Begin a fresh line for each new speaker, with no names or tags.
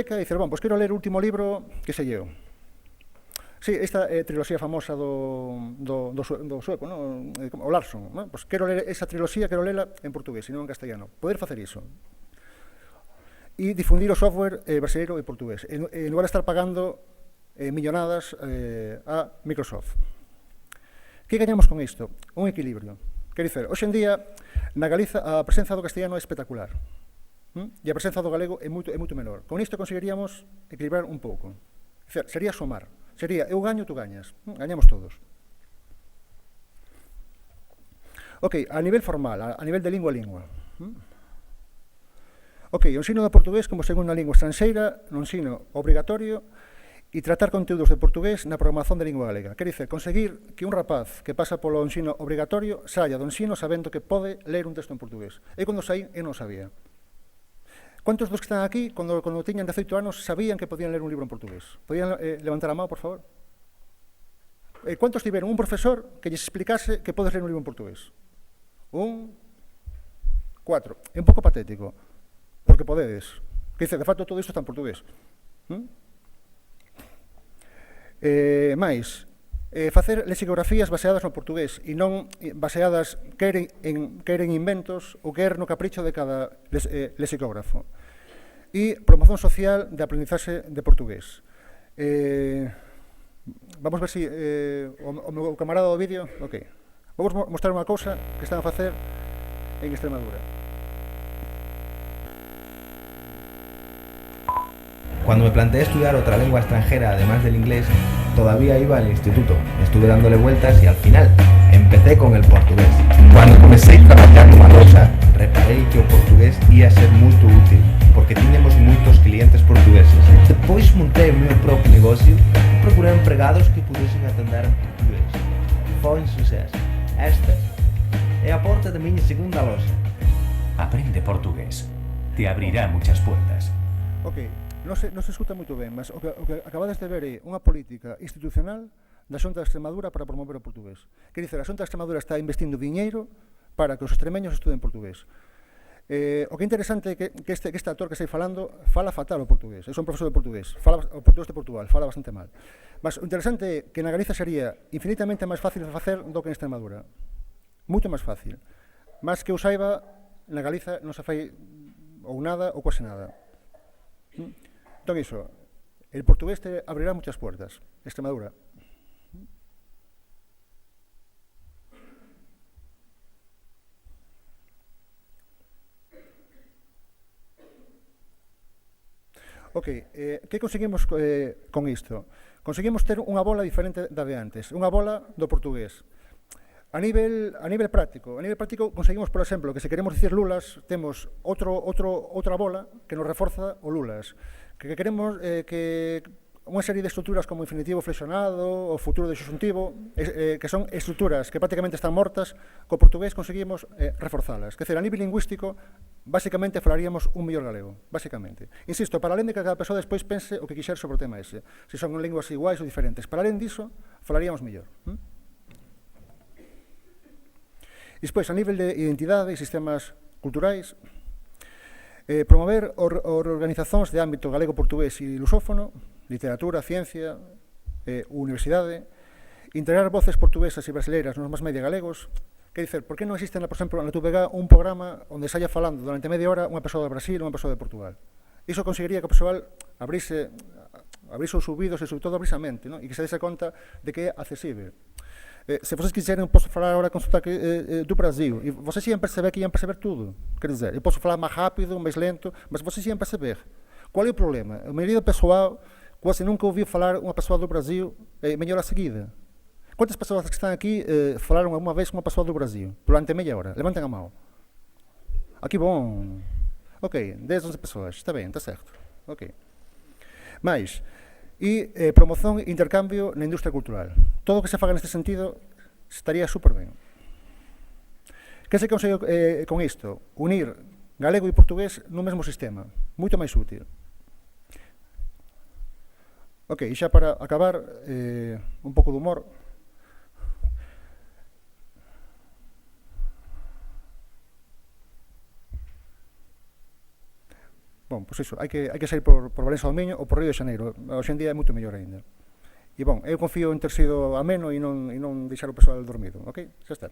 biblioteca e dicer, pois quero ler o último libro que se lleou. Sí, esta trilogía famosa do sueco, o Larson, pois quero ler esa trilogía, quero lela en portugués e non en castellano. Poder facer iso. E difundir o software brasileiro e portugués, en lugar de estar pagando millonadas a Microsoft. Que gañamos con isto? Un equilibrio. Quer dizer, hoxe en día, na Galiza, a presenza do castellano é espectacular. E a presenza do galego é moito menor. Con isto conseguiríamos equilibrar un pouco. Sería somar. Sería, eu gaño, tú gañas. Gañamos todos. Ok, a nivel formal, a nivel de lingua a lingua. Ok, o ensino do portugués como segunda lingua estranxeira, no ensino obrigatorio, e tratar conteúdos de portugués na programación de lingua galega. Quer dizer, conseguir que un rapaz que pasa polo ensino obrigatorio saia do ensino sabendo que pode ler un texto en portugués. E cando saí, eu non sabía. Quantos dos que están aquí, cando tiñan 18 anos, sabían que podían ler un libro en portugués? Podían levantar a mão, por favor? Quantos tiveron un profesor que lles explicase que podes ler un libro en portugués? 4. É un pouco patético, porque podedes. Que dice, de facto, todo isto está en portugués. Mais, facer lexicografías baseadas no portugués e non baseadas quer en inventos ou quer no capricho de cada lexicógrafo. E promoción social de aprendizaxe de portugués. Vamos ver se o meu camarada do vídeo. Ok. Vamos mostrar unha cousa que están a facer en Extremadura.
Cuando me planteé estudiar otra lengua extranjera además del inglés, todavía iba al instituto. Estuve dándole vueltas y al final empecé con el portugués. Cuando comencé a trabajar como losa, reparei que o portugués ia ser moito útil, porque tiñamos moitos clientes portugueses. Depois montei o meu propio negocio e procurei empregados que pudesen atender en portugués. Foi un suceso. Esta é a porta da miña segunda loja.
Aprende portugués. Te abrirá muchas puertas.
Ok. Non se escuta moito ben, mas o que acabades de ver é unha política institucional da Xunta de Extremadura para promover o portugués. Quer dizer, a Xunta de Extremadura está investindo diñeiro para que os extremeños estuden portugués. O que é interesante é que este actor que estai falando fala fatal o portugués. Eu son profesor de portugués, fala o portugués de Portugal, fala bastante mal. Mas o interesante é que na Galiza sería infinitamente máis fácil de facer do que en Extremadura. Moito máis fácil. Mas que eu saiba, na Galiza non se fai ou nada ou quase nada. Entón iso, el portugués te abrirá muchas puertas. Extremadura. Ok, que conseguimos con isto? Conseguimos ter unha bola diferente da de antes, unha bola do portugués. A nivel práctico conseguimos, por exemplo, que se queremos dicir lulas, temos outra bola que nos reforza o lulas. Que queremos que unha serie de estruturas como infinitivo flexionado, o futuro de subxuntivo, que son estruturas que prácticamente están mortas, co portugués conseguimos reforzalas. Quer dizer, a nivel lingüístico, basicamente falaríamos un mellor galego, basicamente. Insisto, para além de que cada persoa despois pense o que quixer sobre o tema ese, se son linguas iguais ou diferentes, para além diso, falaríamos mellor. Despois, a nivel de identidade e sistemas culturais, promover organizacións de ámbito galego-portugués e lusófono, literatura, ciencia, universidade, integrar voces portuguesas e brasileiras nos máis media galegos. Quer dizer, por que non existe, por exemplo, na TVG un programa onde saia falando durante media hora unha persoa de Brasil e unha persoa de Portugal? Iso conseguiría que o persoal abrise os ouvidos e, sobre todo, abrise a mente, e que se dese conta de que é accesible. Se vocês quiserem, eu posso falar agora com sotaque do Brasil, e vocês iam perceber que iam perceber tudo. Quer dizer, eu posso falar mais rápido, mais lento, mas vocês iam perceber. Qual é o problema? A maioria do pessoal quase nunca ouviu falar uma pessoa do Brasil melhor a seguida. Quantas pessoas que estão aqui falaram alguma vez com uma pessoa do Brasil? Durante meia hora. Levantem a mão. Aqui bom. Ok, 10, 11 pessoas. Está bem, está certo. Ok. Mais... E promoción e intercambio na industria cultural. Todo o que se faga neste sentido estaría super ben. Que se consegue con isto? Unir galego e portugués no mesmo sistema, moito máis útil. Ok, e xa para acabar, un pouco de humor. Bom, pois iso, hai que sair por Valencia do Miño ou por Río de Xaneiro. Hoxe en día é moito mellor aínda. E, bon, eu confío en ter sido ameno e non deixar o persoal dormido, ok? Xa está.